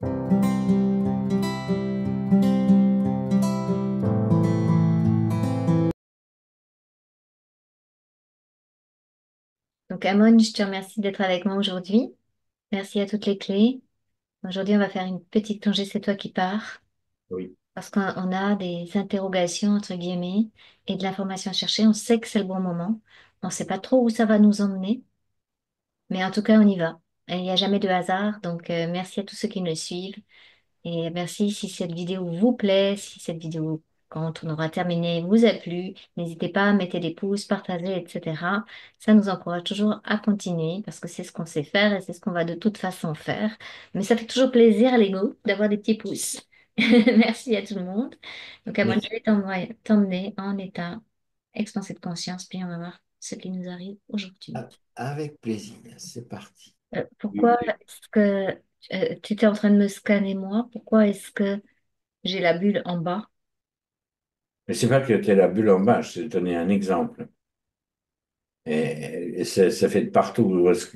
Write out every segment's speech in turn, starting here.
Donc, Amon, je te remercie d'être avec moi aujourd'hui. Merci à toutes les clés. Aujourd'hui, on va faire une petite plongée, c'est toi qui pars, Oui. parce qu'on a des interrogations, entre guillemets, et de l'information à chercher. On sait que c'est le bon moment. On ne sait pas trop où ça va nous emmener, mais en tout cas, on y va. Et il n'y a jamais de hasard, donc merci à tous ceux qui nous suivent. Et merci si cette vidéo vous plaît, si cette vidéo, quand on aura terminé, vous a plu. N'hésitez pas à mettre des pouces, partager, etc. Ça nous encourage toujours à continuer parce que c'est ce qu'on sait faire et c'est ce qu'on va de toute façon faire. Mais ça fait toujours plaisir à l'ego d'avoir des petits pouces. Merci à tout le monde. Donc, à moi, je Merci. vais t'emmener en état expansé de conscience, puis on va voir ce qui nous arrive aujourd'hui. Avec plaisir, c'est parti. Pourquoi est-ce que tu étais en train de me scanner moi? Pourquoi est-ce que j'ai la bulle en bas? Mais c'est pas que tu es la bulle en bas, je t'ai donné un exemple. Et ça fait de partout. Ce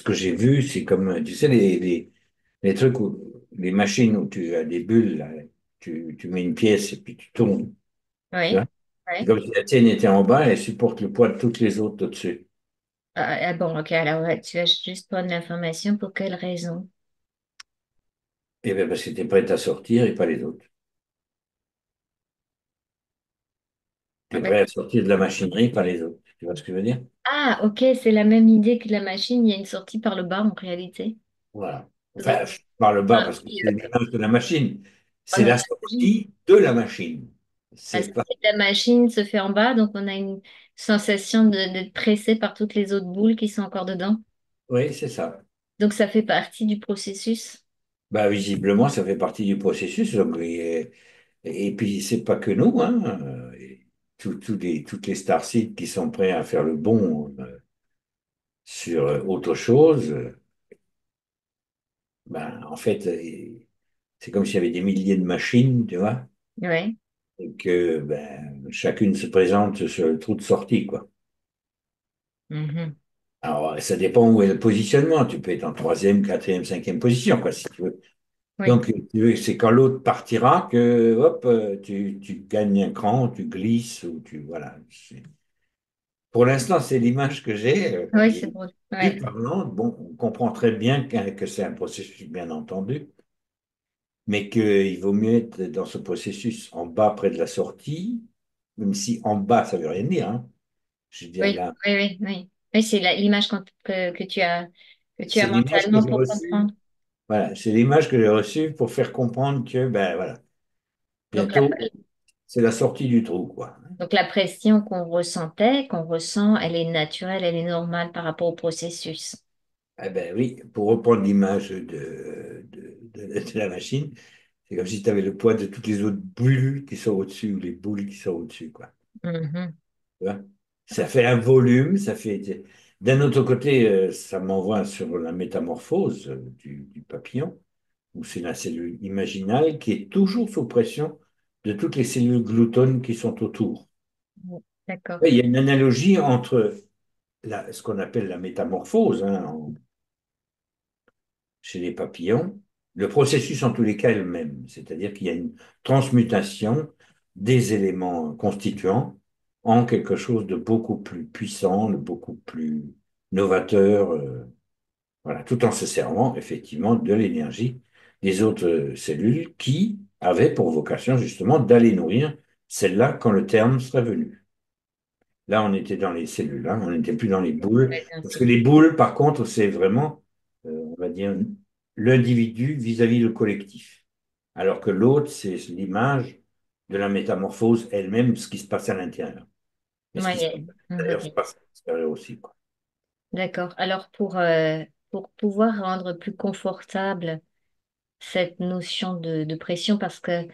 que j'ai vu, c'est comme, tu sais, les trucs, les machines où tu as des bulles, là, tu mets une pièce et puis tu tournes. Tu Oui. vois? C'est Ouais. comme si la tienne était en bas et elle supporte le poids de toutes les autres au-dessus. Bon, ok, alors ouais, tu vas juste prendre l'information pour quelle raison? Et bien parce que tu es prête à sortir et pas les autres. Tu Ah, es ben- prêt à sortir de la machinerie, pas les autres. Tu vois ce que je veux dire? ah, ok, c'est la même idée que la machine, il y a une sortie par le bas en réalité. Voilà. Donc, Enfin, par le bas, ah, parce que oui, c'est l'image de la machine. on C'est a la l'imagine. sortie de la machine. Parce C'est que pas... la machine se fait en bas, donc on a une sensation d'être pressé par toutes les autres boules qui sont encore dedans. Oui, c'est ça. Donc ça fait partie du processus. Bah, visiblement, ça fait partie du processus. Donc, et puis, c'est pas que nous, hein. Et toutes les starseeds qui sont prêts à faire le bond sur autre chose, ben, en fait, c'est comme s'il y avait des milliers de machines, tu vois, Ouais. et que ben, chacune se présente sur le trou de sortie, quoi. Mhm. Alors, ça dépend où est le positionnement. Tu peux être en troisième, quatrième, cinquième position, quoi, si tu veux. Oui. Donc, c'est quand l'autre partira que, hop, tu gagnes un cran, tu glisses, ou tu, voilà. Pour l'instant, c'est l'image que j'ai, Oui, qui c'est est drôle. plus Ouais. parlante. Bon, on comprend très bien que c'est un processus, bien entendu, mais qu'il vaut mieux être dans ce processus en bas, près de la sortie, même si en bas, ça veut rien dire, hein. Je veux dire, Oui, là, oui, oui, oui. Oui, c'est l'image que tu as c'est l'image que mentalement j'ai pour reçue. comprendre. Voilà, c'est l'image que j'ai reçue pour faire comprendre que, ben voilà, Donc bientôt, c'est la sortie du trou, quoi. donc la pression qu'on ressentait, qu'on ressent, elle est naturelle, elle est normale par rapport au processus. Eh ben oui, pour reprendre l'image de la machine, c'est comme si tu avais le poids de toutes les autres bulles qui sont au-dessus, ou les boules qui sont au-dessus, quoi. Mhm. Tu vois. Ça fait un volume, ça fait. D'un autre côté, ça m'envoie sur la métamorphose du papillon, où c'est la cellule imaginale qui est toujours sous pression de toutes les cellules gloutonnes qui sont autour. D'accord. Et il y a une analogie entre ce qu'on appelle la métamorphose, hein, chez les papillons. Le processus, en tous les cas, est le même, c'est-à-dire qu'il y a une transmutation des éléments constituants en quelque chose de beaucoup plus puissant, de beaucoup plus novateur, voilà, tout en se servant effectivement de l'énergie des autres cellules qui avaient pour vocation justement d'aller nourrir celle-là quand le terme serait venu. Là, on était dans les cellules, hein, on n'était plus dans les boules, Ouais, bien parce que sûr. les boules, par contre, c'est vraiment, on va dire, l'individu vis-à-vis le collectif. Alors que l'autre, c'est l'image de la métamorphose elle-même, ce qui se passe à l'intérieur. Et ce qui se passe Ouais, à on va l'intérieur se dire. passe à l'extérieur aussi, quoi. D'accord. Alors pour pouvoir rendre plus confortable cette notion de pression, parce que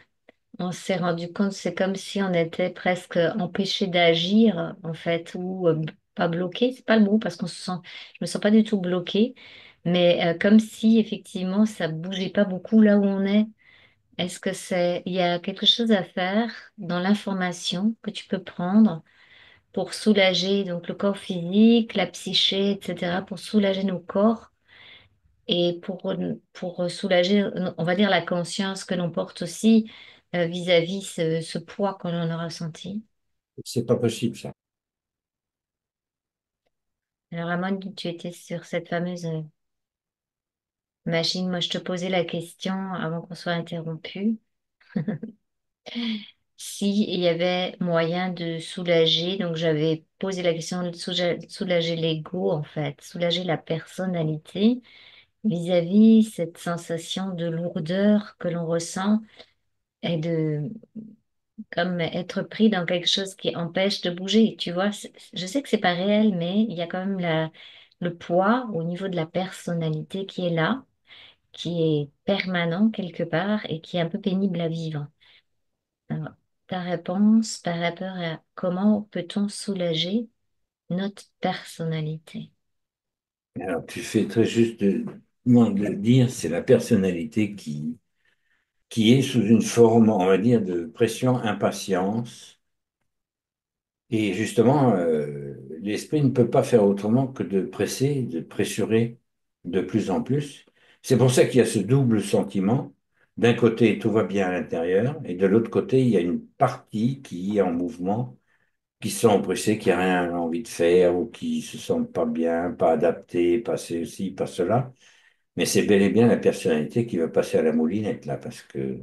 on s'est rendu compte, c'est comme si on était presque empêché d'agir, en fait, ou pas bloqué, c'est pas le mot, parce qu'on se sent, je me sens pas du tout bloquée, mais comme si effectivement ça bougeait pas beaucoup là où on est. Est-ce que il y a quelque chose à faire dans l'information que tu peux prendre pour soulager donc le corps physique, la psyché, etc., pour soulager nos corps et pour soulager, on va dire, la conscience que l'on porte aussi vis-à-vis ce poids que l'on a ressenti. C'est pas possible, ça. Alors, Amon, tu étais sur cette fameuse machine. Moi, je te posais la question avant qu'on soit interrompu. Si il y avait moyen de soulager, donc j'avais posé la question de soulager l'ego, en fait, soulager la personnalité vis-à-vis cette sensation de lourdeur que l'on ressent et de comme être pris dans quelque chose qui empêche de bouger. Tu vois, je sais que c'est pas réel, mais il y a quand même le poids au niveau de la personnalité qui est là, qui est permanent quelque part et qui est un peu pénible à vivre. Alors, ta réponse par rapport à comment peut-on soulager notre personnalité? Alors, tu fais très juste de le dire, c'est la personnalité qui est sous une forme, on va dire, de pression, impatience. Et justement, l'esprit ne peut pas faire autrement que de presser, de pressurer de plus en plus. C'est pour ça qu'il y a ce double sentiment. D'un côté, tout va bien à l'intérieur, et de l'autre côté, il y a une partie qui est en mouvement, qui se sent pressée, qui n'a rien envie de faire, ou qui se sent pas bien, pas adapté, pas ceci, pas cela. Mais c'est bel et bien la personnalité qui va passer à la moulinette, là, parce que,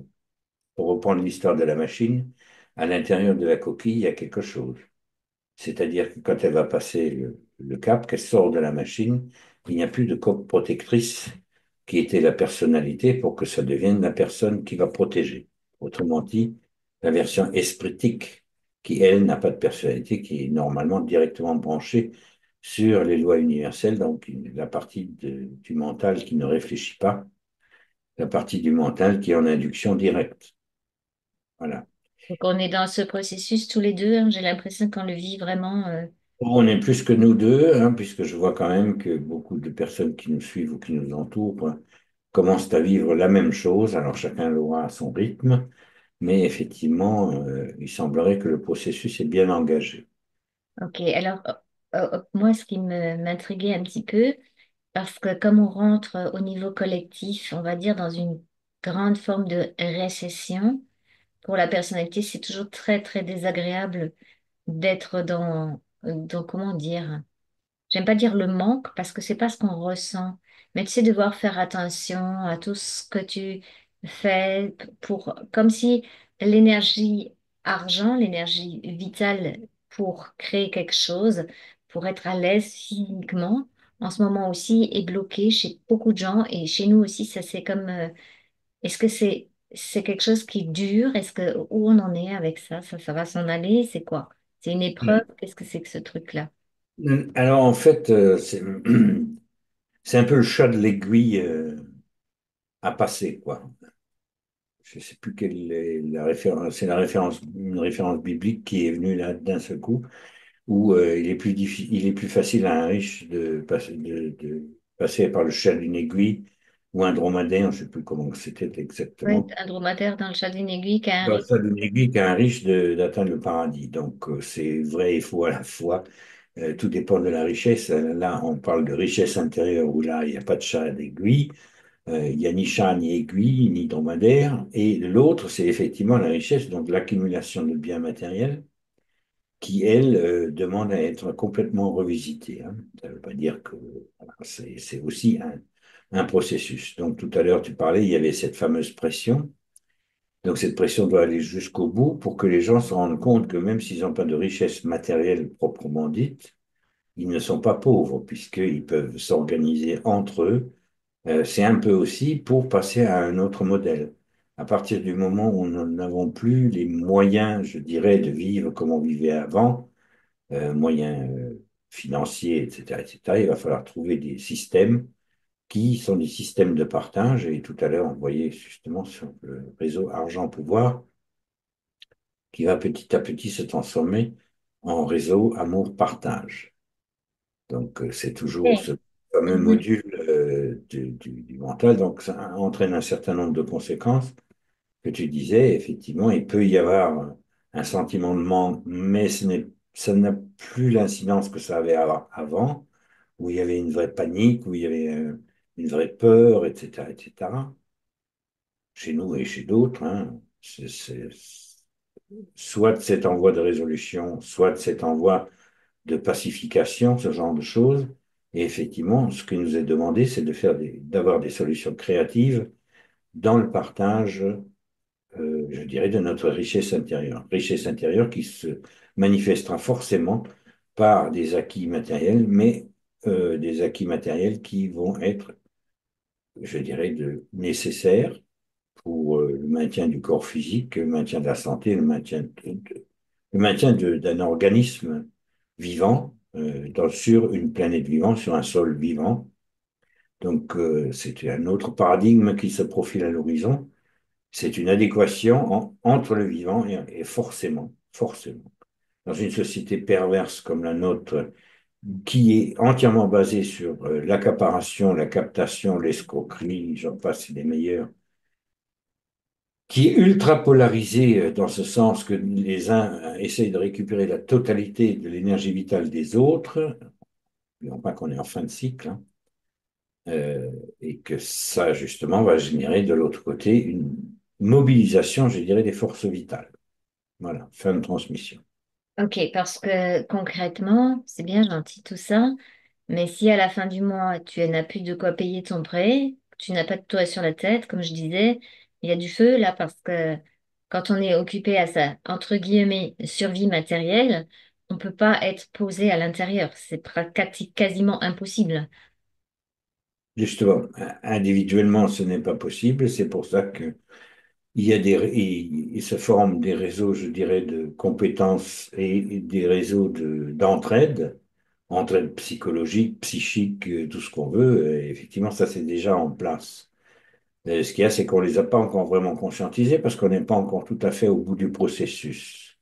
pour reprendre l'histoire de la machine, à l'intérieur de la coquille, il y a quelque chose. C'est-à-dire que quand elle va passer le cap, qu'elle sort de la machine, il n'y a plus de coque protectrice qui était la personnalité pour que ça devienne la personne qui va protéger. Autrement dit, la version espritique, qui, elle, n'a pas de personnalité, qui est normalement directement branchée sur les lois universelles, donc la partie du mental qui ne réfléchit pas, la partie du mental qui est en induction directe. Voilà. Donc, on est dans ce processus tous les deux, hein. J'ai l'impression qu'on le vit vraiment. On est plus que nous deux, hein, puisque je vois quand même que beaucoup de personnes qui nous suivent ou qui nous entourent commencent à vivre la même chose. Alors chacun l'aura à son rythme, mais effectivement, il semblerait que le processus est bien engagé. Ok, alors moi, ce qui m'intriguait un petit peu, parce que comme on rentre au niveau collectif, on va dire dans une grande forme de récession, pour la personnalité, c'est toujours très, très désagréable d'être dans, comment dire, j'aime pas dire le manque parce que c'est pas ce qu'on ressent, mais tu sais, devoir faire attention à tout ce que tu fais pour, comme si l'énergie argent, l'énergie vitale pour créer quelque chose, pour être à l'aise physiquement, en ce moment aussi est bloquée chez beaucoup de gens et chez nous aussi, ça c'est comme, est-ce que c'est quelque chose qui dure? Est-ce que où on en est avec ça? Ça va s'en aller? C'est quoi? C'est une épreuve? Qu'est-ce que c'est que ce truc-là? Alors en fait, c'est un peu le chat de l'aiguille à passer, quoi. Je ne sais plus quelle est la référence, c'est la référence, une référence biblique qui est venue là d'un seul coup. Où il est plus facile à un riche de passer par le chat d'une aiguille ou un dromadaire, je ne sais plus comment c'était Oui, exactement, un dromadaire dans le chat d'une aiguille qui a un dans le rythme. chat d'une aiguille qu'à un riche d'atteindre le paradis. Donc c'est vrai et faux à la fois. Tout dépend de la richesse. Là, on parle de richesse intérieure où là, il n'y a pas de chat d'aiguille. Il n'y a ni chat, ni aiguille, ni dromadaire. Et l'autre, c'est effectivement la richesse, donc l'accumulation de biens matériels qui, elle, demande à être complètement revisitée, hein. Ça ne veut pas dire que voilà, c'est aussi un processus. Donc tout à l'heure, tu parlais, il y avait cette fameuse pression. Donc cette pression doit aller jusqu'au bout pour que les gens se rendent compte que même s'ils n'ont pas de richesse matérielle proprement dite, ils ne sont pas pauvres puisqu'ils peuvent s'organiser entre eux. C'est un peu aussi pour passer à un autre modèle. À partir du moment où nous n'avons plus les moyens, je dirais, de vivre comme on vivait avant, moyens financiers, etc., etc., il va falloir trouver des systèmes qui sont des systèmes de partage. Et tout à l'heure, on voyait justement sur le réseau Argent-Pouvoir qui va petit à petit se transformer en réseau Amour-Partage. Donc, c'est toujours Ok. ce fameux Mhm. module du mental. Donc, ça entraîne un certain nombre de conséquences que tu disais. Effectivement, il peut y avoir un sentiment de manque, mais ça n'a plus l'incidence que ça avait avant, où il y avait une vraie panique, où il y avait une vraie peur, etc., etc., chez nous et chez d'autres, hein. Soit c'est en voie de résolution, soit c'est en voie de pacification, ce genre de choses. Et effectivement, ce qui nous est demandé, c'est d'avoir des solutions créatives dans le partage, je dirais, de notre richesse intérieure. Richesse intérieure qui se manifestera forcément par des acquis matériels, mais des acquis matériels qui vont être, je dirais, nécessaires pour le maintien du corps physique, le maintien de la santé, le maintien d'un organisme vivant sur une planète vivante, sur un sol vivant. Donc, c'est un autre paradigme qui se profile à l'horizon. C'est une adéquation entre le vivant et forcément, dans une société perverse comme la nôtre, qui est entièrement basée sur l'accaparation, la captation, l'escroquerie, j'en passe, c'est les meilleurs, qui est ultra polarisée dans ce sens que les uns essayent de récupérer la totalité de l'énergie vitale des autres, non pas qu'on est en fin de cycle, hein, euh, et que ça, justement, va générer de l'autre côté une mobilisation, je dirais, des forces vitales. Voilà, fin de transmission. Ok, parce que concrètement, c'est bien gentil tout ça, mais si à la fin du mois, tu n'as plus de quoi payer ton prêt, tu n'as pas de toit sur la tête, comme je disais, il y a du feu là, parce que quand on est occupé à sa, entre guillemets, survie matérielle, on peut pas être posé à l'intérieur. C'est quasiment impossible. Justement, individuellement, ce n'est pas possible. C'est pour ça que il se forment des réseaux, je dirais, de compétences et des réseaux d'entraide, entraide psychologique, psychique, tout ce qu'on veut. Et effectivement, ça, c'est déjà en place. Ce qu'il y a, c'est qu'on les a pas encore vraiment conscientisés parce qu'on n'est pas encore tout à fait au bout du processus.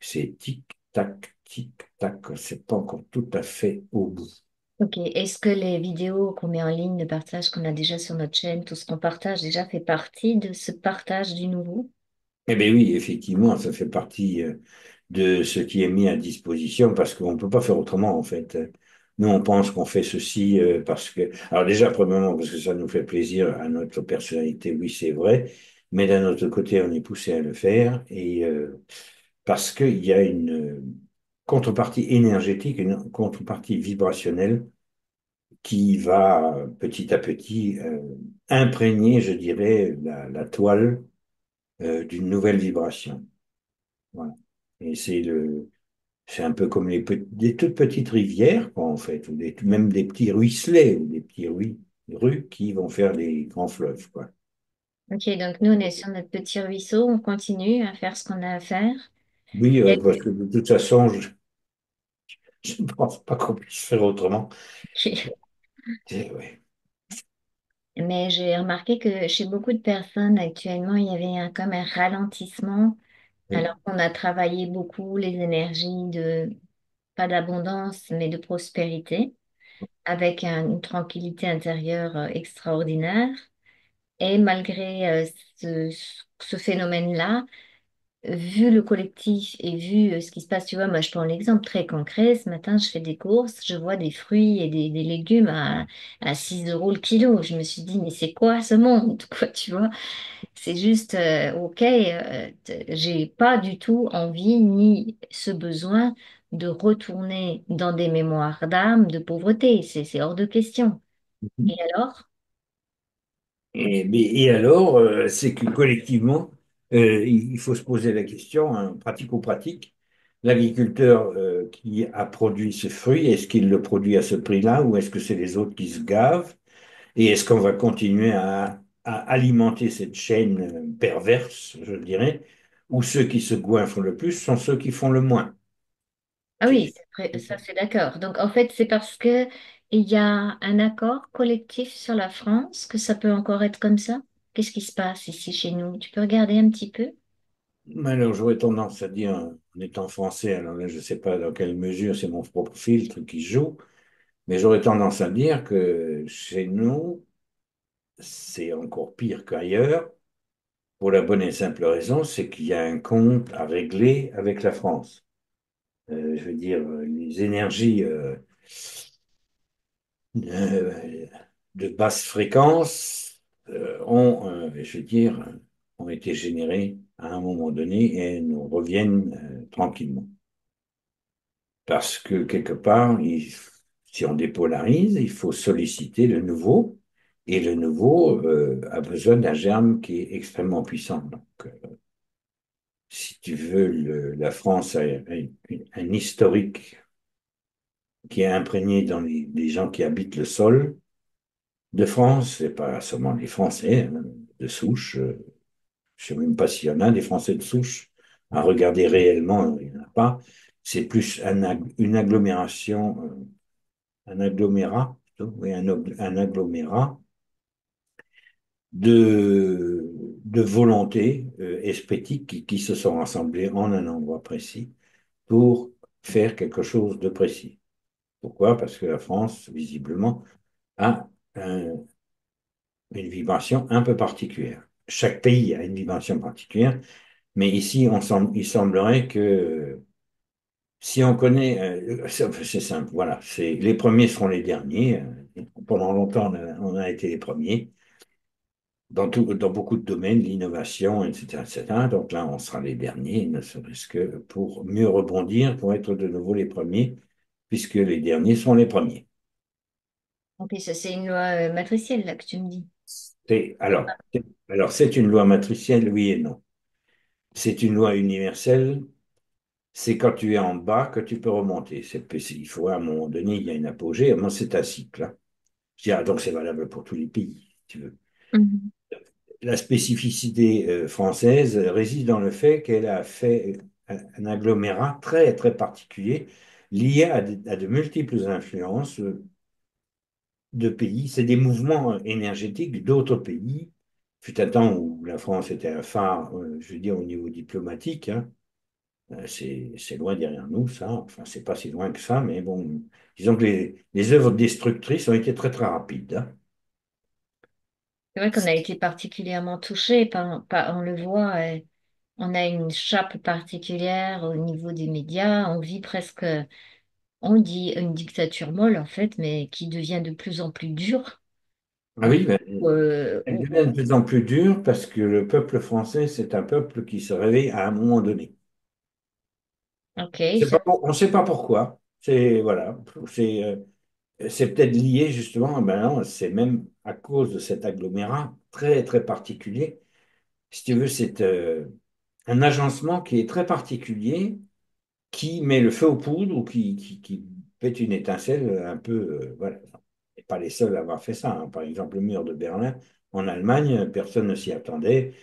C'est tic, tac, c'est pas encore tout à fait au bout. Ok, est-ce que les vidéos qu'on met en ligne, le partage qu'on a déjà sur notre chaîne, tout ce qu'on partage déjà fait partie de ce partage du nouveau? Eh bien oui, effectivement, ça fait partie de ce qui est mis à disposition parce qu'on ne peut pas faire autrement en fait. Nous, on pense qu'on fait ceci parce que... Alors déjà, premièrement, parce que ça nous fait plaisir à notre personnalité, oui, c'est vrai, mais d'un autre côté, on est poussé à le faire et parce qu'il y a une contrepartie énergétique, une contrepartie vibrationnelle qui va petit à petit imprégner, je dirais, la toile d'une nouvelle vibration. Voilà. Et c'est un peu comme des toutes petites rivières, quoi, en fait, ou même des petits ruisselets, ou des petits rues qui vont faire des grands fleuves, quoi. Ok, donc nous, on est sur notre petit ruisseau, on continue à faire ce qu'on a à faire. Oui, Il y a- parce que de toute façon, je ne pense pas qu'on puisse faire autrement. Ouais. Mais j'ai remarqué que chez beaucoup de personnes actuellement, il y avait comme un ralentissement, Oui. alors qu'on a travaillé beaucoup les énergies de, pas d'abondance, mais de prospérité, avec une tranquillité intérieure extraordinaire. Et malgré ce phénomène-là, vu le collectif et vu ce qui se passe, tu vois, moi je prends l'exemple très concret. Ce matin, je fais des courses, je vois des fruits et des légumes à 6 euros le kilo. Je me suis dit, mais c'est quoi ce monde, quoi, tu vois? C'est juste, ok, j'ai pas du tout envie ni ce besoin de retourner dans des mémoires d'âme, de pauvreté. C'est hors de question. Et alors? Et alors, c'est que collectivement, il faut se poser la question, hein, pratico-pratique, l'agriculteur qui a produit ce fruit, est-ce qu'il le produit à ce prix-là ou est-ce que c'est les autres qui se gavent? Et est-ce qu'on va continuer à alimenter cette chaîne perverse, je dirais, où ceux qui se goinfrent le plus sont ceux qui font le moins? Ah C'est oui, ça c'est d'accord. Donc en fait, c'est parce que il y a un accord collectif sur la France que ça peut encore être comme ça. Qu'est-ce qui se passe ici chez nous? Tu peux regarder un petit peu? Alors, j'aurais tendance à dire, en étant français, alors là, je ne sais pas dans quelle mesure c'est mon propre filtre qui joue, mais j'aurais tendance à dire que chez nous, c'est encore pire qu'ailleurs, pour la bonne et simple raison, c'est qu'il y a un compte à régler avec la France. Je veux dire, les énergies de basse fréquence je veux dire, ont été générés à un moment donné et nous reviennent tranquillement. Parce que quelque part, si on dépolarise, il faut solliciter le nouveau, et le nouveau a besoin d'un germe qui est extrêmement puissant. Donc, si tu veux, la France a un historique qui est imprégné dans les gens qui habitent le sol de France, c'est pas seulement les Français hein, de souche. Je ne sais même pas s'il y en a des Français de souche. À regarder réellement, il n'y en a pas. C'est plus une agglomération, un agglomérat, plutôt, oui, un agglomérat de volontés esthétiques qui se sont rassemblées en un endroit précis pour faire quelque chose de précis. Pourquoi? Parce que la France, visiblement, a une vibration un peu particulière. Chaque pays a une vibration particulière, mais ici, il semblerait que si on connaît, c'est simple, voilà, les premiers seront les derniers. Pendant longtemps, on a été les premiers dans beaucoup de domaines, l'innovation, etc., etc. Donc là, on sera les derniers, ne serait-ce que pour mieux rebondir, pour être de nouveau les premiers, puisque les derniers sont les premiers. Ok, ça c'est une loi matricielle là que tu me dis. C'est- alors, c'est une loi matricielle, oui et non. C'est une loi universelle. C'est quand tu es en bas que tu peux remonter. Il faut à un moment donné, il y a une apogée. Moi, c'est un cycle, hein. Donc, c'est valable pour tous les pays, si tu veux. Mhm. La spécificité française réside dans le fait qu'elle a fait un agglomérat très, très particulier lié à de multiples influences de pays. C'est des mouvements énergétiques d'autres pays. Fut un temps où la France était un phare, je veux dire, au niveau diplomatique, hein. C'est loin derrière nous, ça. Enfin, c'est pas si loin que ça, mais bon, disons que les œuvres destructrices ont été très, très rapides, hein. C'est vrai qu'on a été particulièrement touché on le voit, on a une chape particulière au niveau des médias, on vit presque, on dit une dictature molle en fait, mais qui devient de plus en plus dure. Ah oui, ben, elle Où- devient de plus en plus dure parce que le peuple français, c'est un peuple qui se réveille à un moment donné. ok, On ne sait pas pourquoi. Voilà, c'est c'est peut-être lié justement, ben non, c'est même à cause de cet agglomérat très très particulier. Si tu veux, c'est un agencement qui est très particulier, qui met le feu aux poudres ou qui fait une étincelle un peu, voilà. Et pas les seuls à avoir fait ça, hein. Par exemple, le mur de Berlin en Allemagne, personne ne s'y attendait.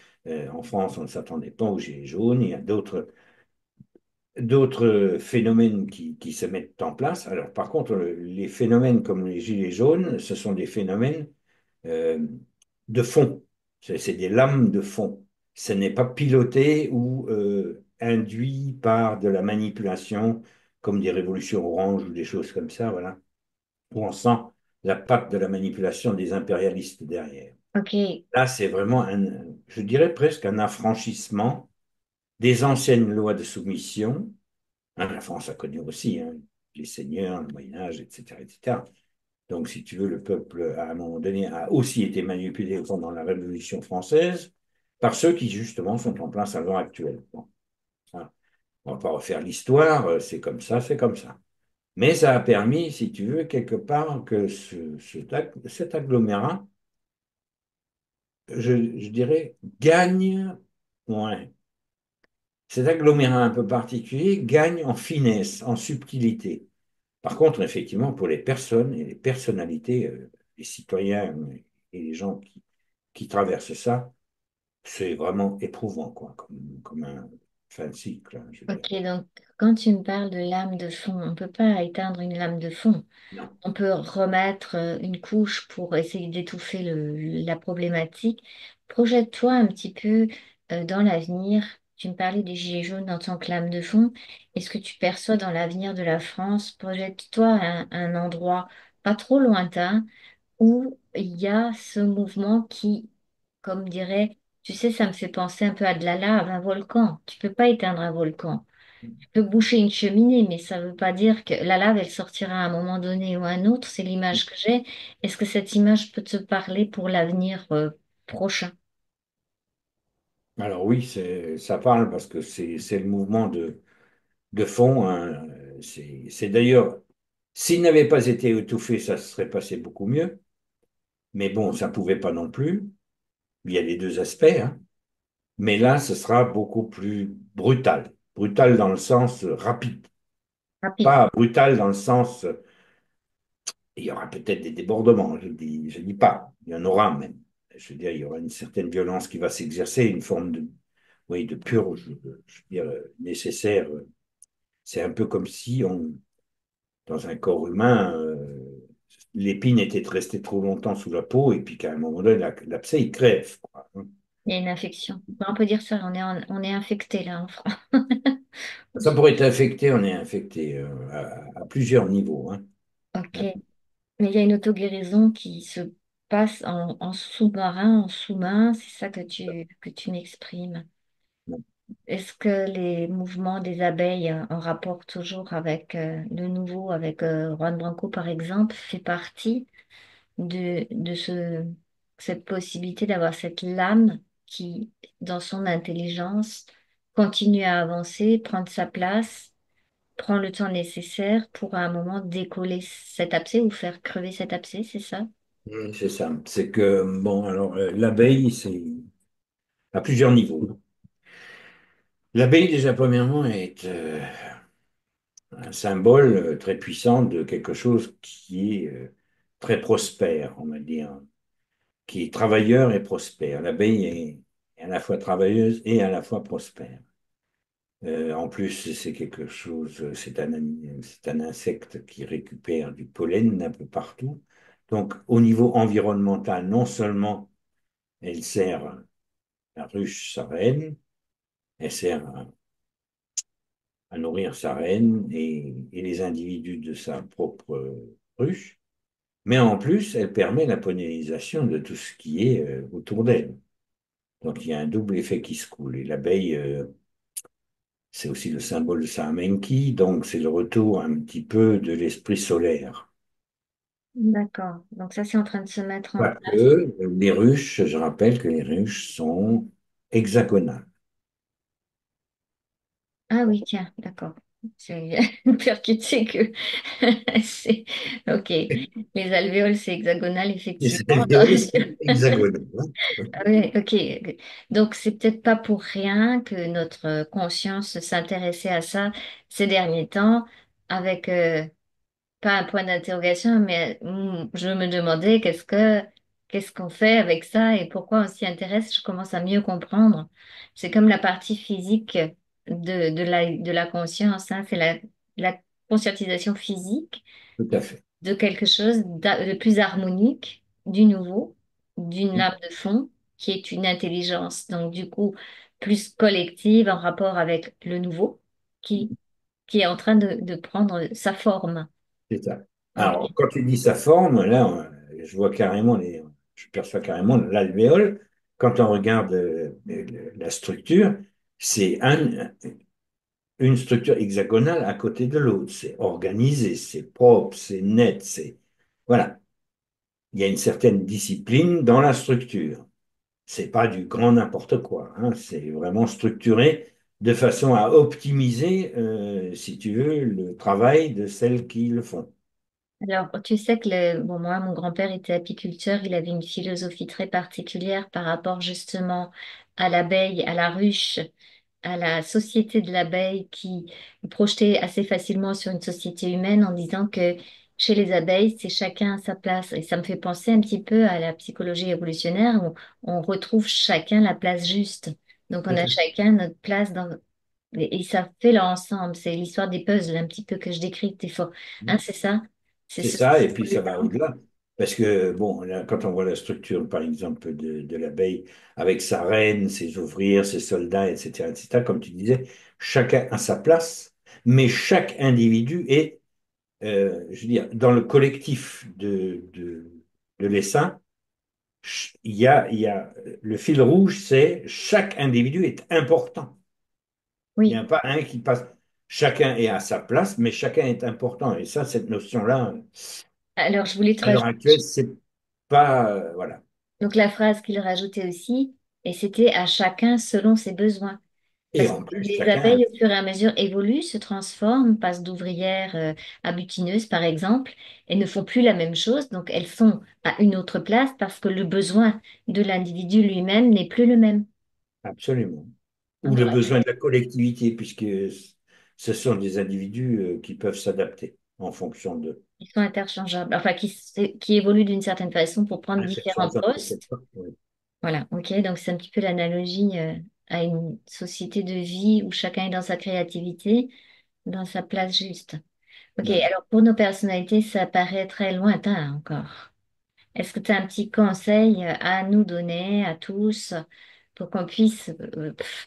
En France, on ne s'attendait pas aux Gilets jaunes. Il y a d'autres phénomènes qui se mettent en place. Alors, par contre, les phénomènes comme les Gilets jaunes, ce sont des phénomènes euh, de fond. C'est des lames de fond. Ce n'est pas piloté ou induit par de la manipulation, comme des révolutions oranges ou des choses comme ça, voilà, où on sent la patte de la manipulation des impérialistes derrière. ok, Là, c'est vraiment je dirais presque un affranchissement des anciennes lois de soumission. Hein, la France a connu aussi hein, les seigneurs, le Moyen Âge, etc., etc. Donc, si tu veux, le peuple, à un moment donné, a aussi été manipulé pendant la Révolution française par ceux qui, justement, sont en place à l'heure actuelle. Bon, hein, on ne va pas refaire l'histoire, c'est comme ça, c'est comme ça. Mais ça a permis, si tu veux, quelque part, que cet agglomérat, je dirais, gagne, ouais, cet agglomérat un peu particulier gagne en finesse, en subtilité. Par contre, effectivement, pour les personnes et les personnalités, les citoyens et les gens qui traversent ça, c'est vraiment éprouvant, quoi, comme un fin de cycle, hein, je veux dire. ok. Donc, quand tu me parles de lame de fond, on ne peut pas éteindre une lame de fond. Non. On peut remettre une couche pour essayer d'étouffer la problématique. Projette-toi un petit peu dans l'avenir. Tu me parlais des gilets jaunes en tant que lame de fond. Est-ce que tu perçois dans l'avenir de la France, projette-toi un endroit pas trop lointain où il y a ce mouvement qui, comme dirait, tu sais, ça me fait penser un peu à de la lave, un volcan. Tu peux pas éteindre un volcan. peut boucher une cheminée, mais ça ne veut pas dire que la lave, elle sortira à un moment donné ou à un autre. C'est l'image que j'ai. Est-ce que cette image peut te parler pour l'avenir prochain? Alors oui, ça parle parce que c'est le mouvement de fond, hein. C'est d'ailleurs, s'il n'avait pas été étouffé, ça se serait passé beaucoup mieux. Mais bon, ça pouvait pas non plus. Il y a les deux aspects, hein. Mais là, ce sera beaucoup plus brutal. Brutal dans le sens rapide. Rapide. Pas brutal dans le sens, il y aura peut-être des débordements, je dis pas. Il y en aura même. Je veux dire, il y aura une certaine violence qui va s'exercer, une forme de, oui, de purge, je veux dire, nécessaire. C'est un peu comme si dans un corps humain, l'épine était restée trop longtemps sous la peau et puis qu'à un moment donné, l'abcès, il crève, quoi. Il y a une infection. Ben, on peut dire ça, on est infecté là en France. Ça pourrait être infecté, on est infecté à plusieurs niveaux, hein. Ok. Mais il y a une auto-guérison qui se passe en sous-marin, en sous-main, c'est ça que tu m'exprimes. Est-ce que les mouvements des abeilles en rapport toujours avec le nouveau, avec Juan Branco par exemple, fait partie de cette possibilité d'avoir cette lame qui, dans son intelligence, continue à avancer, prendre sa place, prend le temps nécessaire pour à un moment décoller cet abcès ou faire crever cet abcès, c'est ça? C'est ça. C'est que, bon, alors, l'abeille, c'est à plusieurs niveaux. L'abeille, déjà, premièrement, est un symbole très puissant de quelque chose qui est très prospère, on va dire, qui est travailleur et prospère. L'abeille est à la fois travailleuse et à la fois prospère. En plus, c'est quelque chose, c'est un insecte qui récupère du pollen un peu partout. Donc, au niveau environnemental, non seulement elle sert la ruche, sa reine, elle sert à nourrir sa reine et les individus de sa propre ruche, mais en plus, elle permet la pollinisation de tout ce qui est autour d'elle. Donc, il y a un double effet qui se coule. Et l'abeille, c'est aussi le symbole de Samenki, donc c'est le retour un petit peu de l'esprit solaire. D'accord. Donc ça, c'est en train de se mettre en place. Quoique, les ruches, je rappelle que les ruches sont hexagonales. Ah oui, tiens, d'accord. C'est percuté que c'est ok. Les alvéoles, c'est hexagonal, Les effectivement. alvéoles sont hexagonales, hein. Ah oui, ok. Ok. Donc, c'est peut-être pas pour rien que notre conscience s'intéressait à ça ces derniers temps, avec pas un point d'interrogation, mais je me demandais qu'est-ce qu'on fait avec ça et pourquoi on s'y intéresse. Je commence à mieux comprendre. C'est comme la partie physique de la conscience, hein. C'est la conscientisation physique Tout à fait. de quelque chose de plus harmonique, du nouveau, d'une lame de fond, qui est une intelligence, donc du coup, plus collective en rapport avec le nouveau, qui, qui est en train de prendre sa forme. C'est ça. Alors, Ok. quand tu dis sa forme, là, je vois carrément je perçois carrément l'alvéole. Quand on regarde la structure, c'est une structure hexagonale à côté de l'autre. C'est organisé, c'est propre, c'est net, voilà. Il y a une certaine discipline dans la structure. C'est pas du grand n'importe quoi, hein. C'est vraiment structuré de façon à optimiser, si tu veux, le travail de celles qui le font. Alors, tu sais que bon, moi, mon grand-père était apiculteur, il avait une philosophie très particulière par rapport justement à l'abeille, à la ruche, à la société de l'abeille qui projetait assez facilement sur une société humaine en disant que chez les abeilles, c'est chacun à sa place. Et ça me fait penser un petit peu à la psychologie évolutionnaire où on retrouve chacun la place juste. Donc, on a chacun notre place et ça fait leur ensemble. C'est l'histoire des puzzles un petit peu que je décris des fois. Hein, c'est ça? C'est C'est ce ça, et puis ça va symbole-là. au-delà. Parce que, bon, là, quand on voit la structure, par exemple, de l'abeille, avec sa reine, ses ouvrières, ses soldats, etc., comme tu disais, chacun a sa place, mais chaque individu est, je veux dire, dans le collectif de l'essaim, il y a le fil rouge, c'est chaque individu est important. Il n'y Oui, a pas un qui passe. chacun est à sa place, mais chacun est important. Et ça, cette notion-là, Alors, je voulais te à l'heure rajouter, actuelle, c'est pas, voilà. donc la phrase qu'il rajoutait aussi, et c'était à chacun selon ses besoins. Et Parce en que plus, les chacun, abeilles, au fur et à mesure, évoluent, se transforment, passent d'ouvrières à butineuses, par exemple, et ne font plus la même chose. Donc, elles sont à une autre place parce que le besoin de l'individu lui-même n'est plus le même. absolument. Ou Donc, le besoin de la collectivité, puisque ce sont des individus qui peuvent s'adapter en fonction de. ils sont interchangeables, enfin, qui évoluent d'une certaine façon pour prendre différents Interchangeables, peut-être postes. pas. Oui. Voilà, ok, donc c'est un petit peu l'analogie à une société de vie où chacun est dans sa créativité, dans sa place juste. Ok, Voilà. alors pour nos personnalités, ça paraît très lointain encore. Est-ce que tu as un petit conseil à nous donner, à tous, pour qu'on puisse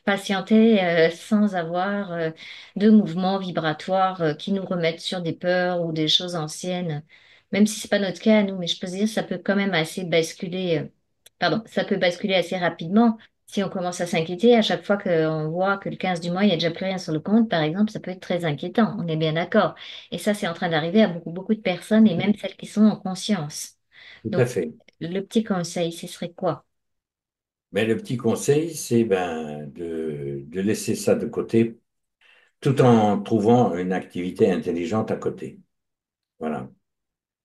patienter sans avoir de mouvements vibratoires qui nous remettent sur des peurs ou des choses anciennes, même si c'est pas notre cas à nous, mais je peux dire ça peut quand même assez basculer, pardon, ça peut basculer assez rapidement. Si on commence à s'inquiéter, à chaque fois qu'on voit que le 15 du mois, il n'y a déjà plus rien sur le compte, par exemple, ça peut être très inquiétant, on est bien d'accord. Et ça, c'est en train d'arriver à beaucoup, beaucoup de personnes et même celles qui sont en conscience. Tout Donc, à fait. le petit conseil, ce serait quoi? Mais le petit conseil, c'est ben, de laisser ça de côté tout en trouvant une activité intelligente à côté. Voilà.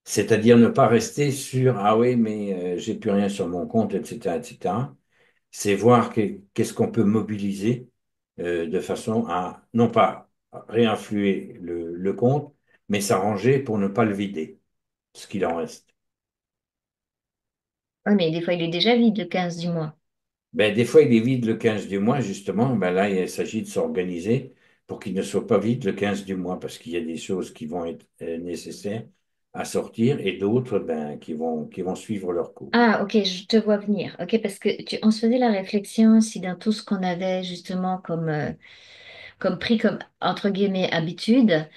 C'est-à-dire ne pas rester sur ah oui, mais j'ai plus rien sur mon compte, etc., etc. C'est voir qu'est-ce qu'on peut mobiliser de façon à non pas réinfluer le compte, mais s'arranger pour ne pas le vider, ce qu'il en reste. Oui, mais des fois, il est déjà vide le 15 du mois. Ben, des fois, il est vide le 15 du mois, justement. Ben là, il s'agit de s'organiser pour qu'il ne soit pas vide le 15 du mois, parce qu'il y a des choses qui vont être nécessaires à sortir et d'autres ben, qui vont suivre leur cours. Ah, ok, je te vois venir. Ok, parce que on se faisait la réflexion si dans tout ce qu'on avait justement comme pris comme entre guillemets habitude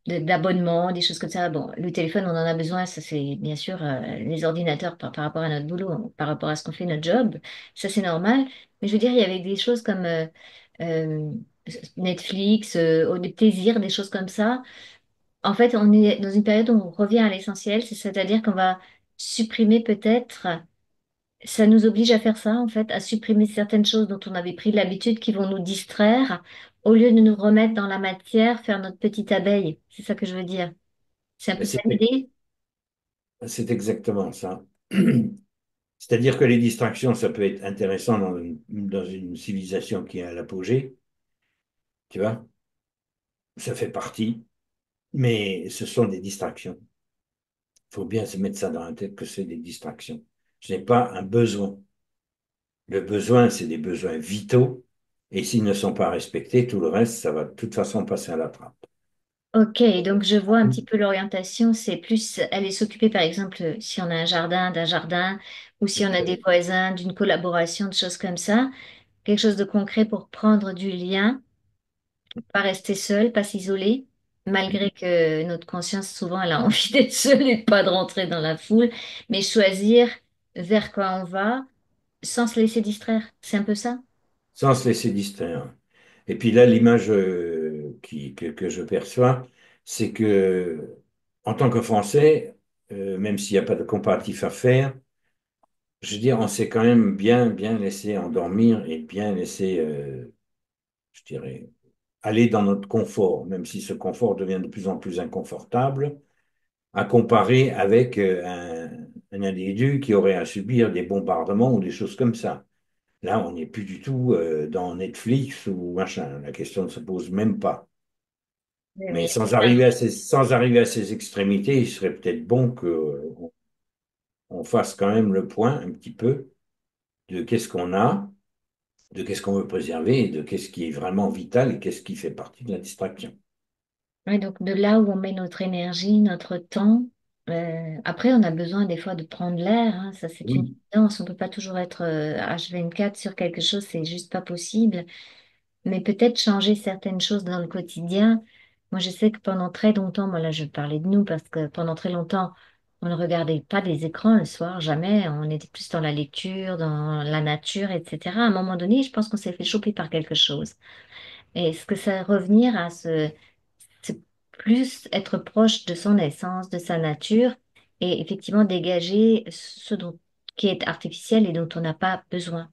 d'abonnement, des choses comme ça. Bon, le téléphone, on en a besoin, ça c'est bien sûr les ordinateurs par rapport à notre boulot, par rapport à ce qu'on fait, notre job, ça c'est normal. Mais je veux dire, il y avait des choses comme euh, Netflix, des plaisirs, des choses comme ça. En fait, on est dans une période où on revient à l'essentiel, c'est-à-dire qu'on va supprimer peut-être, ça nous oblige à faire ça, en fait, à supprimer certaines choses dont on avait pris l'habitude qui vont nous distraire, au lieu de nous remettre dans la matière, faire notre petite abeille. C'est ça que je veux dire. C'est un Ben, peu ça l'idée. c'est exactement ça. C'est-à-dire que les distractions, ça peut être intéressant dans une civilisation qui est à l'apogée, tu vois, ça fait partie, mais ce sont des distractions. Il faut bien se mettre ça dans la tête que c'est des distractions. Ce n'est pas un besoin. Le besoin, c'est des besoins vitaux, et s'ils ne sont pas respectés, tout le reste, ça va de toute façon passer à la trappe. Ok, donc je vois un petit peu l'orientation, c'est plus aller s'occuper, par exemple, si on a un jardin, d'un jardin, ou si on a des voisins, d'une collaboration, de choses comme ça, quelque chose de concret pour prendre du lien, pas rester seul, pas s'isoler, malgré que notre conscience, souvent, elle a envie d'être seule et de pas de rentrer dans la foule, mais choisir vers quoi on va sans se laisser distraire. C'est un peu ça? Sans se laisser distraire. Et puis là, l'image que je perçois, c'est que en tant que Français, même s'il n'y a pas de comparatif à faire, je veux dire, on s'est quand même bien, bien laissé endormir et bien laissé, je dirais, aller dans notre confort, même si ce confort devient de plus en plus inconfortable, à comparer avec un individu qui aurait à subir des bombardements ou des choses comme ça. Là, on n'est plus du tout dans Netflix ou machin. La question ne se pose même pas. Oui, Mais mais sans arriver à ces extrémités, il serait peut-être bon qu'on fasse quand même le point un petit peu de qu'est-ce qu'on a, de qu'est-ce qu'on veut préserver et de qu'est-ce qui est vraiment vital et qu'est-ce qui fait partie de la distraction. ouais, donc de là où on met notre énergie, notre temps. Après, on a besoin des fois de prendre l'air, hein, ça c'est une Oui, évidence. On peut pas toujours être H24 sur quelque chose, c'est juste pas possible. Mais peut-être changer certaines choses dans le quotidien. Moi, je sais que pendant très longtemps, moi là, je parlais de nous parce que pendant très longtemps, on ne regardait pas des écrans le soir, jamais. On était plus dans la lecture, dans la nature, etc. À un moment donné, je pense qu'on s'est fait choper par quelque chose. Et est-ce que ça va revenir à ce plus être proche de son essence, de sa nature, et effectivement dégager qui est artificiel et dont on n'a pas besoin.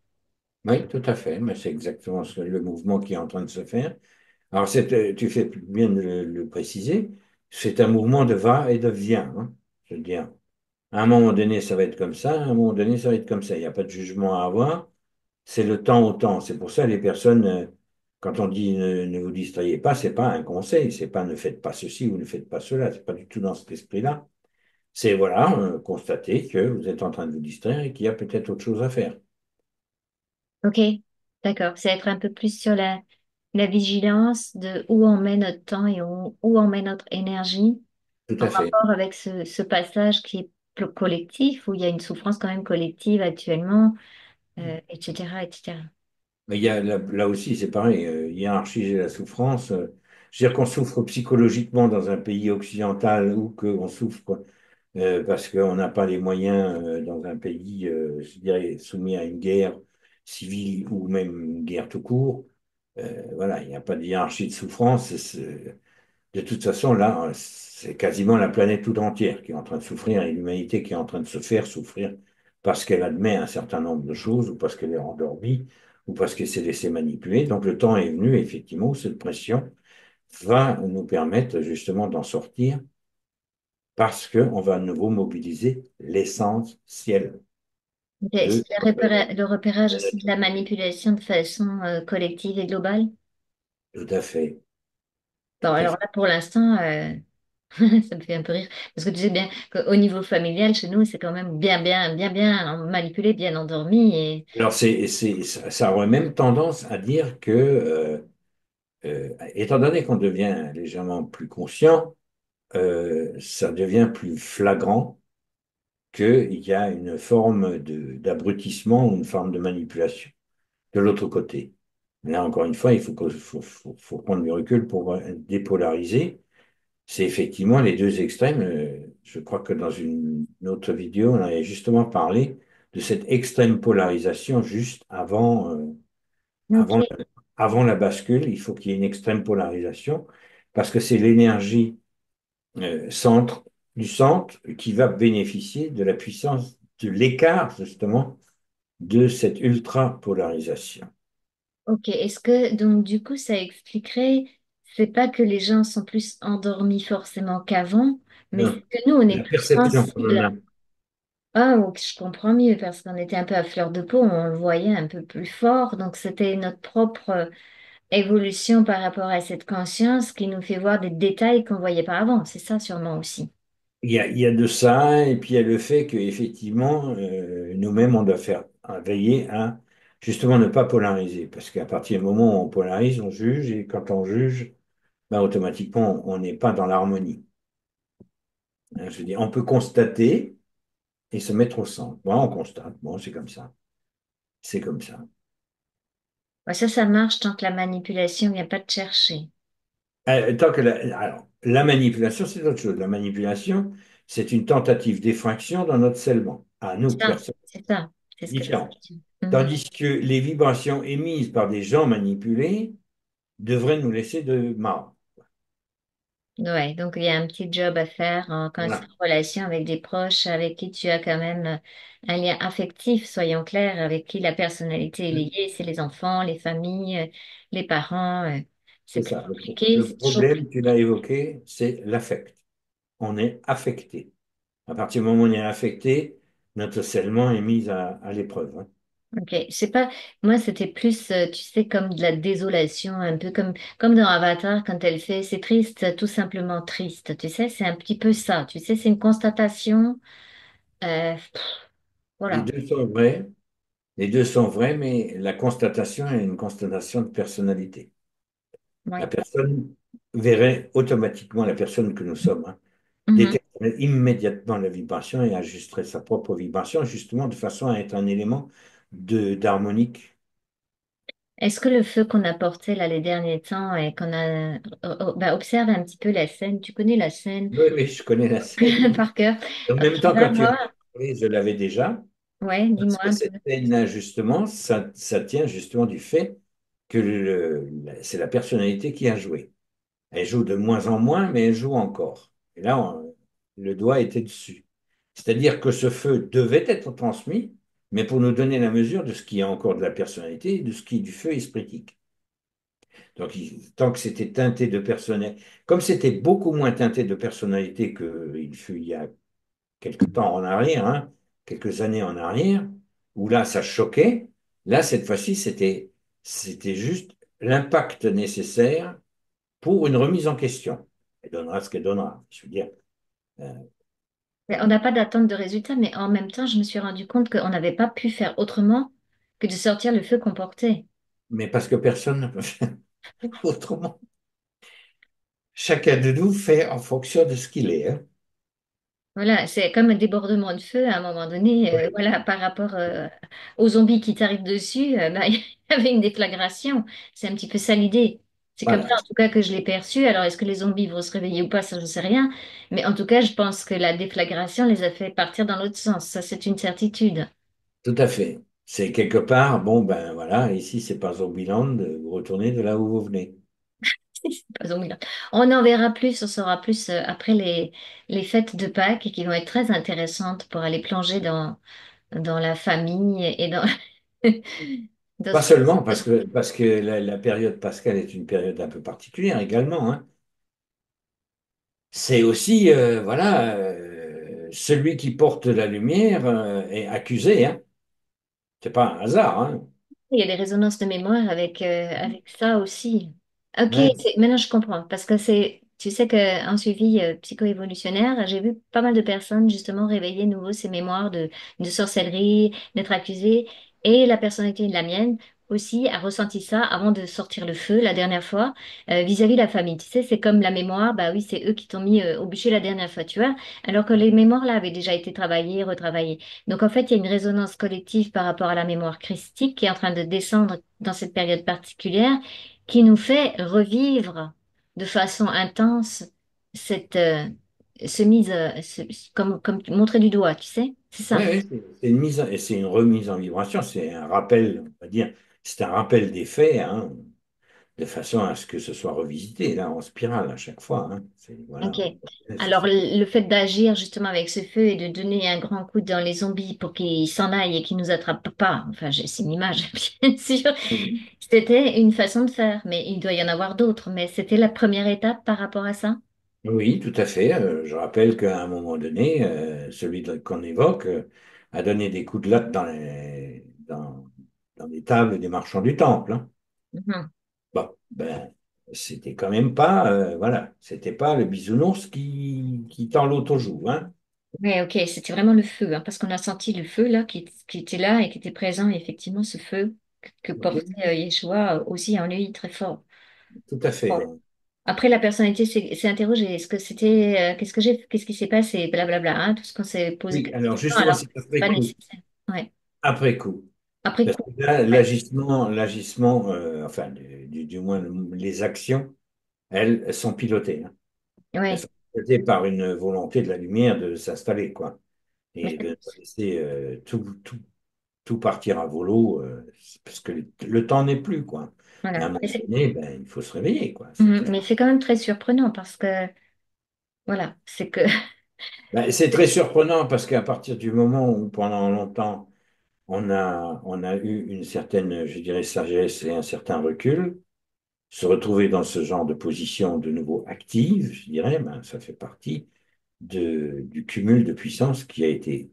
Oui, tout à fait, mais c'est exactement le mouvement qui est en train de se faire. Alors, tu fais bien de le préciser, c'est un mouvement de va et de vient, hein. Je veux dire, à un moment donné, ça va être comme ça, à un moment donné, ça va être comme ça. Il n'y a pas de jugement à avoir, c'est le temps au temps. C'est pour ça les personnes, quand on dit ne vous distrayez pas, c'est pas un conseil, c'est pas ne faites pas ceci ou ne faites pas cela, c'est pas du tout dans cet esprit-là. C'est voilà, constater que vous êtes en train de vous distraire et qu'il y a peut-être autre chose à faire. Ok, d'accord. C'est être un peu plus sur la vigilance de où on met notre temps et où on met notre énergie Tout en à fait. rapport avec ce passage qui est collectif, où il y a une souffrance quand même collective actuellement, etc., etc. Mais il y a, là aussi, c'est pareil, hiérarchiser la souffrance. Je veux dire qu'on souffre psychologiquement dans un pays occidental ou qu'on souffre parce qu'on n'a pas les moyens dans un pays, je dirais, soumis à une guerre civile ou même une guerre tout court. Voilà, il n'y a pas de hiérarchie de souffrance. De toute façon, là, c'est quasiment la planète tout entière qui est en train de souffrir et l'humanité qui est en train de se faire souffrir parce qu'elle admet un certain nombre de choses ou parce qu'elle est endormie ou parce qu'elle s'est laissée manipuler. Donc le temps est venu, effectivement, où cette pression va nous permettre justement d'en sortir parce qu'on va à nouveau mobiliser l'essentiel C'est de le repérage la aussi de la nature. manipulation de façon collective et globale. Tout à fait, Bon, tout à alors fait. là, pour l'instant, ça me fait un peu rire. Parce que tu sais bien qu'au niveau familial, chez nous, c'est quand même bien manipulé, bien endormi. Et Alors, ça aurait même tendance à dire que étant donné qu'on devient légèrement plus conscient, ça devient plus flagrant qu'il y a une forme d'abrutissement ou une forme de manipulation de l'autre côté. Là, encore une fois, il faut prendre du recul pour dépolariser. C'est effectivement les deux extrêmes. Je crois que dans une autre vidéo, on avait justement parlé de cette extrême polarisation juste avant, ok, avant la bascule. Il faut qu'il y ait une extrême polarisation parce que c'est l'énergie centre, du centre qui va bénéficier de la puissance de l'écart, justement, de cette ultra-polarisation. ok. Est-ce que, donc, du coup, ça expliquerait, c'est pas que les gens sont plus endormis forcément qu'avant, mais c'est Non. que nous, on est La plus perception qu'on en sensible. a. Ah, ok, je comprends mieux parce qu'on était un peu à fleur de peau, on le voyait un peu plus fort. Donc, c'était notre propre évolution par rapport à cette conscience qui nous fait voir des détails qu'on voyait pas avant. C'est ça sûrement aussi. Il y a de ça, et puis il y a le fait qu'effectivement, nous-mêmes, on doit faire veiller à justement ne pas polariser, parce qu'à partir du moment où on polarise, on juge, et quand on juge, ben, automatiquement, on n'est pas dans l'harmonie. Hein, je veux dire, on peut constater et se mettre au centre. Bon, on constate, bon, c'est comme ça, c'est comme ça. Ouais, ça marche tant que la manipulation vient pas te chercher. Alors, la manipulation, c'est autre chose. La manipulation, c'est une tentative d'effraction dans notre scellement, à nous, Ça, personne c'est ça. C'est ce que je différente. veux dire. Mhm. Tandis que les vibrations émises par des gens manipulés devraient nous laisser de marre. Ouais, donc il y a un petit job à faire quand c'est Voilà. en relation avec des proches avec qui tu as quand même un lien affectif, soyons clairs, avec qui la personnalité est liée, c'est les enfants, les familles, les parents. C'est C'est plus ça. compliqué, Le c'est toujours plus. problème, tu l'as évoqué, c'est l'affect. On est affecté. À partir du moment où on est affecté, notre scellement est mis à l'épreuve. Hein. Ok, je sais pas, moi c'était plus, tu sais, comme de la désolation, un peu comme dans Avatar quand elle fait, c'est triste, tout simplement triste, tu sais, c'est un petit peu ça, tu sais, c'est une constatation, pff, Les voilà, deux sont vrais. Les deux sont vrais, mais la constatation est une constatation de personnalité. La ouais. personne verrait automatiquement la personne que nous sommes, hein, Mhm. déterminer immédiatement la vibration et ajusterait sa propre vibration, justement de façon à être un élément d'harmonique. Est-ce que le feu qu'on a porté là les derniers temps et qu'on a, bah, observe un petit peu la scène, tu connais la scène Oui, oui, je connais la scène. par cœur, En même tu temps, vas quand tu en voir, as parlé, je l'avais déjà, ouais, parce dis-moi que un cette peu. scène-là, justement, ça tient justement du fait que c'est la personnalité qui a joué. Elle joue de moins en moins, mais elle joue encore. Et là, le doigt était dessus. C'est-à-dire que ce feu devait être transmis, mais pour nous donner la mesure de ce qui est encore de la personnalité et de ce qui est du feu espritique. Donc, tant que c'était teinté de personnalité, comme c'était beaucoup moins teinté de personnalité qu'il fut il y a quelques temps en arrière, hein, quelques années en arrière, où là, ça choquait, là, cette fois-ci, c'était juste l'impact nécessaire pour une remise en question. Elle donnera ce qu'elle donnera. Je veux dire, euh, Mais on n'a pas d'attente de résultat, mais en même temps, je me suis rendu compte qu'on n'avait pas pu faire autrement que de sortir le feu qu'on portait. mais parce que personne ne peut faire autrement. Chacun de nous fait en fonction de ce qu'il est. Hein. Voilà, c'est comme un débordement de feu à un moment donné, Oui. voilà, par rapport aux zombies qui t'arrivent dessus, bah, il y avait une déflagration. C'est un petit peu ça l'idée. C'est comme ça Voilà, en tout cas que je l'ai perçu. Alors est-ce que les zombies vont se réveiller ou pas, ça je ne sais rien. Mais en tout cas, je pense que la déflagration les a fait partir dans l'autre sens. Ça, c'est une certitude. tout à fait. C'est quelque part, bon, ben voilà, ici, c'est pas Zombieland, vous retournez de là où vous venez. C'est pas zombie. On en verra plus, on saura plus après les fêtes de Pâques qui vont être très intéressantes pour aller plonger dans la famille et dans, dans Pas ce qui seulement parce que la période pascale est une période un peu particulière également. Hein. C'est aussi, voilà, celui qui porte la lumière est accusé. Hein. C'est pas un hasard. Hein. Il y a des résonances de mémoire avec ça aussi. Ok, Ouais, maintenant je comprends. Parce que tu sais qu'en suivi psycho-évolutionnaire, j'ai vu pas mal de personnes justement réveiller de nouveau ces mémoires de sorcellerie, d'être accusées. Et la personnalité de la mienne aussi a ressenti ça avant de sortir le feu la dernière fois vis-à-vis de la famille. Tu sais, c'est comme la mémoire, bah oui, c'est eux qui t'ont mis au bûcher la dernière fois, tu vois. Alors que les mémoires là avaient déjà été travaillées, retravaillées. Donc en fait, il y a une résonance collective par rapport à la mémoire christique qui est en train de descendre dans cette période particulière, qui nous fait revivre de façon intense cette mise, comme montrer du doigt, tu sais, c'est ça. ouais, ouais, c'est une et c'est une remise en vibration, c'est un rappel, on va dire, c'est un rappel des faits, hein, de façon à ce que ce soit revisité, là, en spirale à chaque fois. Hein. Ok. Voilà. C'est Alors ça. le fait d'agir justement avec ce feu et de donner un grand coup dans les zombies pour qu'ils s'en aillent et qu'ils nous attrapent pas, enfin c'est une image bien sûr, Oui, c'était une façon de faire, mais il doit y en avoir d'autres, mais c'était la première étape par rapport à ça. oui, tout à fait. Je rappelle qu'à un moment donné, qu'on évoque a donné des coups de latte dans les tables des marchands du temple. Hein. Mhm. Bon, ben, c'était quand même pas, voilà, c'était pas le bisounours qui tend l'autre joue. Hein. Ouais, ok, c'était vraiment le feu, hein, parce qu'on a senti le feu là qui était là et qui était présent, et effectivement ce feu que Ok. portait Yeshua aussi en lui très fort. Tout à fait. Bon. Ouais. Après la personnalité s'est interrogée, est-ce que c'était, qu'est-ce qui s'est passé, blablabla, hein, tout ce qu'on s'est posé Oui, comme alors question, justement, alors c'est c'est après pas coup. nécessaire. Ouais. Après coup. Après Parce coup. que là, Ouais. l'agissement, enfin, du moins, les actions, elles sont pilotées. Hein. Elles Ouais. sont pilotées par une volonté de la lumière de s'installer, quoi. Mais Et de ne pas laisser tout partir à volo, parce que le temps n'est plus, quoi. À un voilà. moment donné, ben, il faut se réveiller, quoi. C'est clair. Mais c'est quand même très surprenant parce que voilà, c'est que Ben, c'est très surprenant parce qu'à partir du moment où, pendant longtemps, on a eu une certaine, je dirais, sagesse et un certain recul, se retrouver dans ce genre de position de nouveau active, je dirais, ben, ça fait partie du cumul de puissance qui a été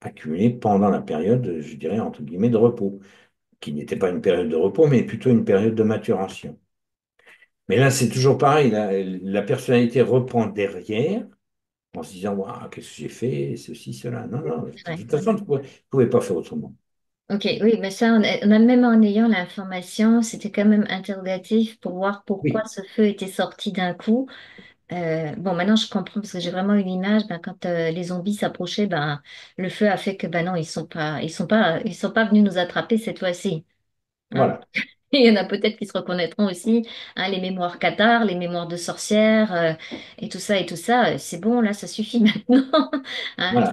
accumulé pendant la période, je dirais, entre guillemets, de repos, qui n'était pas une période de repos, mais plutôt une période de maturation. Mais là, c'est toujours pareil, la personnalité reprend derrière en se disant, waouh, qu'est-ce que j'ai fait, ceci, cela. Non, non, de ouais. toute façon, tu ne pouvais pas faire autrement. Ok, oui, mais ça, on a même en ayant l'information, c'était quand même interrogatif pour voir pourquoi Oui, ce feu était sorti d'un coup. Bon, maintenant je comprends parce que j'ai vraiment une image. Ben, quand les zombies s'approchaient, ben le feu a fait que ben non, ils sont pas venus nous attraper cette fois-ci. Hein. voilà, Il y en a peut-être qui se reconnaîtront aussi. Hein, les mémoires cathares, les mémoires de sorcières et tout ça et tout ça. C'est bon, là, ça suffit maintenant. Hein. voilà.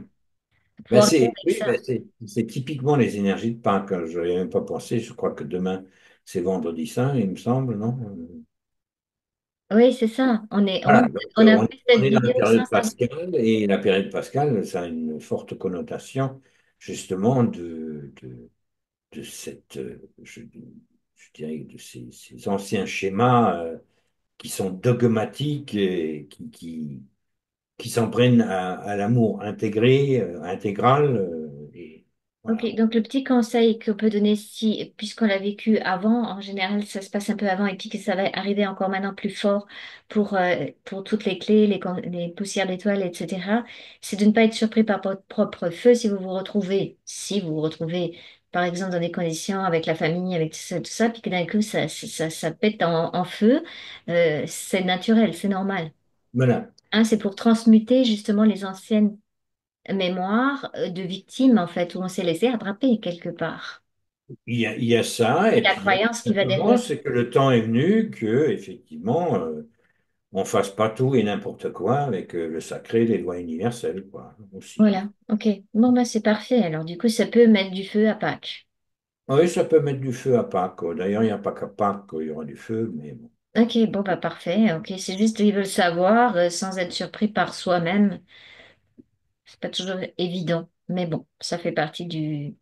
Faut Ben arrêter c'est, avec oui, ça. ben c'est typiquement les énergies de Pâques. Je n'y avais même pas pensé. Je crois que demain, c'est vendredi saint, il me semble, non? Oui, c'est ça. Voilà, donc On a vu on cette est dans la vidéo sans période savoir. pascale et la période pascale, ça a une forte connotation justement de cette, je dirais, de ces anciens schémas qui sont dogmatiques et qui s'en prennent à l'amour intégré, intégral. Et Ok, voilà. donc le petit conseil qu'on peut donner, si, puisqu'on l'a vécu avant, en général, ça se passe un peu avant, et puis que ça va arriver encore maintenant plus fort pour toutes les clés, les poussières d'étoiles, etc., c'est de ne pas être surpris par votre propre feu si vous vous retrouvez, par exemple, dans des conditions avec la famille, avec tout ça, puis que d'un coup, ça pète en feu, c'est naturel, c'est normal. Voilà. Hein, c'est pour transmuter justement les anciennes mémoire de victime, en fait, où on s'est laissé attraper quelque part. Il y a ça, Et et la puis il y a croyance qui va simplement, derrière. c'est que le temps est venu que, effectivement, on fasse pas tout et n'importe quoi avec le sacré, les lois universelles, quoi, aussi. Voilà, ok. Bon, bah, c'est parfait. Alors, du coup, ça peut mettre du feu à Pâques. Oui, ça peut mettre du feu à Pâques. D'ailleurs, il n'y a pas qu'à Pâques qu'il y aura du feu, mais bon. Ok, bon, bah, parfait. Ok, c'est juste qu'ils veulent savoir sans être surpris par soi-même. C'est pas toujours évident, mais bon, ça fait partie du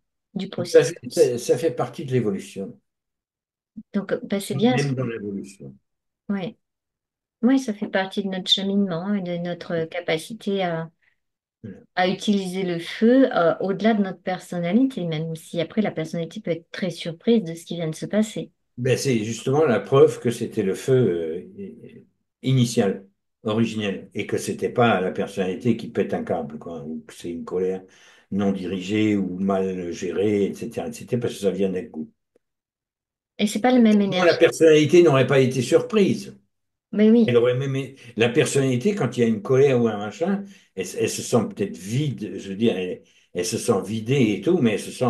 processus. Ça fait partie de l'évolution, Donc, bah, c'est bien. même dans l'évolution. Ouais. Oui, ça fait partie de notre cheminement et de notre capacité Voilà. à utiliser le feu au-delà de notre personnalité, même si après la personnalité peut être très surprise de ce qui vient de se passer. Ben, c'est justement la preuve que c'était le feu initial, originel, et que c'était pas la personnalité qui pète un câble, quoi, ou que c'est une colère non dirigée ou mal gérée, etc., etc., parce que ça vient d'un coup. Et c'est pas la même Moi, la énergie. personnalité n'aurait pas été surprise. Mais Elle oui, aurait même... La personnalité, quand il y a une colère ou un machin, elle se sent peut-être vide, je veux dire, elle se sent vidée et tout, mais elle se sent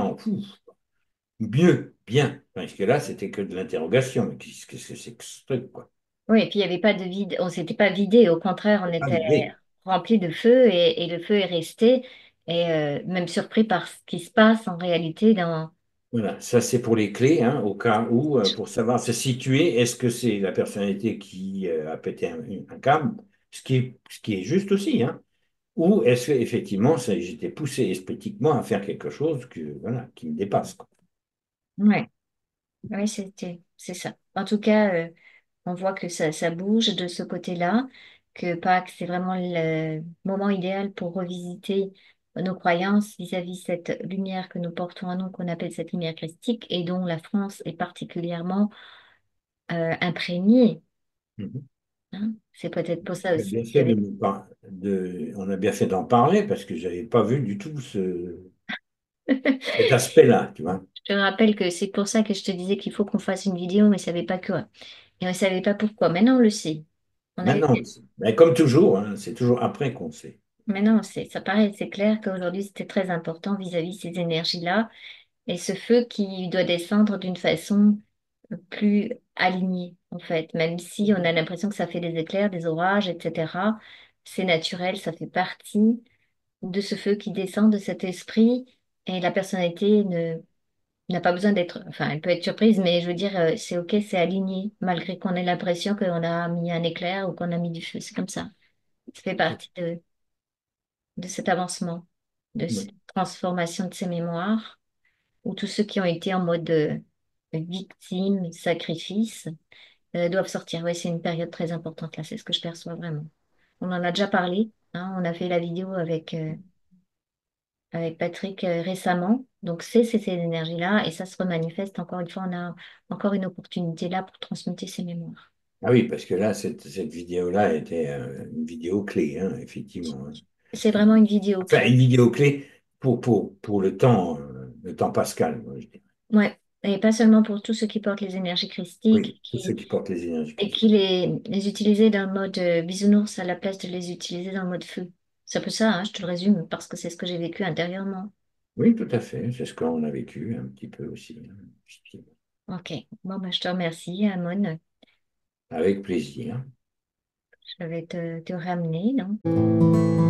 mieux, bien. Parce que là, c'était que de l'interrogation. Mais qu'est-ce que c'est que ce truc, quoi? oui, et puis il n'y avait pas de vide, on s'était pas vidé, au contraire, on Pas était l'idée. rempli de feu et le feu est resté, et même surpris par ce qui se passe en réalité dans... Voilà, ça c'est pour les clés, hein, au cas où, pour savoir se situer, est-ce que c'est la personnalité qui a pété un câble, ce qui est juste aussi, hein, ou est-ce qu'effectivement j'étais poussé esthétiquement à faire quelque chose voilà, qui me dépasse, quoi. Ouais, ouais, c'est ça. En tout cas, on voit que ça bouge de ce côté-là, que Pâques, c'est vraiment le moment idéal pour revisiter nos croyances vis-à-vis de cette lumière que nous portons en nous, qu'on appelle cette lumière christique, et dont la France est particulièrement imprégnée. Mhm. Hein. C'est peut-être pour ça On a aussi bien qu'il y fait avait... on a bien fait d'en parler parce que j'avais pas vu du tout cet aspect-là, tu vois. Je te rappelle que c'est pour ça que je te disais qu'il faut qu'on fasse une vidéo, mais on ne savait pas quoi. Et on ne savait pas pourquoi. Maintenant, on le sait. On a Maintenant, mais comme toujours, hein, c'est toujours après qu'on sait. Maintenant, ça paraît, c'est clair qu'aujourd'hui, c'était très important vis-à-vis de ces énergies-là et ce feu qui doit descendre d'une façon plus alignée, en fait. Même si on a l'impression que ça fait des éclairs, des orages, etc., c'est naturel, ça fait partie de ce feu qui descend de cet esprit et la personnalité n'a pas besoin d'être, enfin, elle peut être surprise, mais je veux dire, c'est OK, c'est aligné, malgré qu'on ait l'impression qu'on a mis un éclair ou qu'on a mis du feu. C'est comme ça. Ça fait partie de cet avancement, de cette transformation de ces mémoires, où tous ceux qui ont été en mode victime, sacrifice, doivent sortir. Oui, c'est une période très importante là, c'est ce que je perçois vraiment. On en a déjà parlé, hein, on a fait la vidéo avec Patrick récemment, donc c'est ces énergies-là, et ça se remanifeste encore une fois, on a encore une opportunité là pour transmuter ces mémoires. Ah oui, parce que là, cette vidéo-là était une vidéo clé, hein, effectivement, hein. C'est vraiment une vidéo Enfin, clé. une vidéo clé pour le temps pascal, moi, je dirais. Ouais. Et pas seulement pour tous ceux qui portent les énergies Oui, christiques, tous ceux qui portent les énergies et qui christiques. les utilisaient dans le mode bisounours à la place de les utiliser dans le mode feu. C'est un peu ça, hein, je te le résume, parce que c'est ce que j'ai vécu intérieurement. Oui, tout à fait. C'est ce qu'on a vécu un petit peu aussi, hein, effectivement. Ok, bon, ben, je te remercie, Amon. Avec plaisir. Je vais te ramener, non?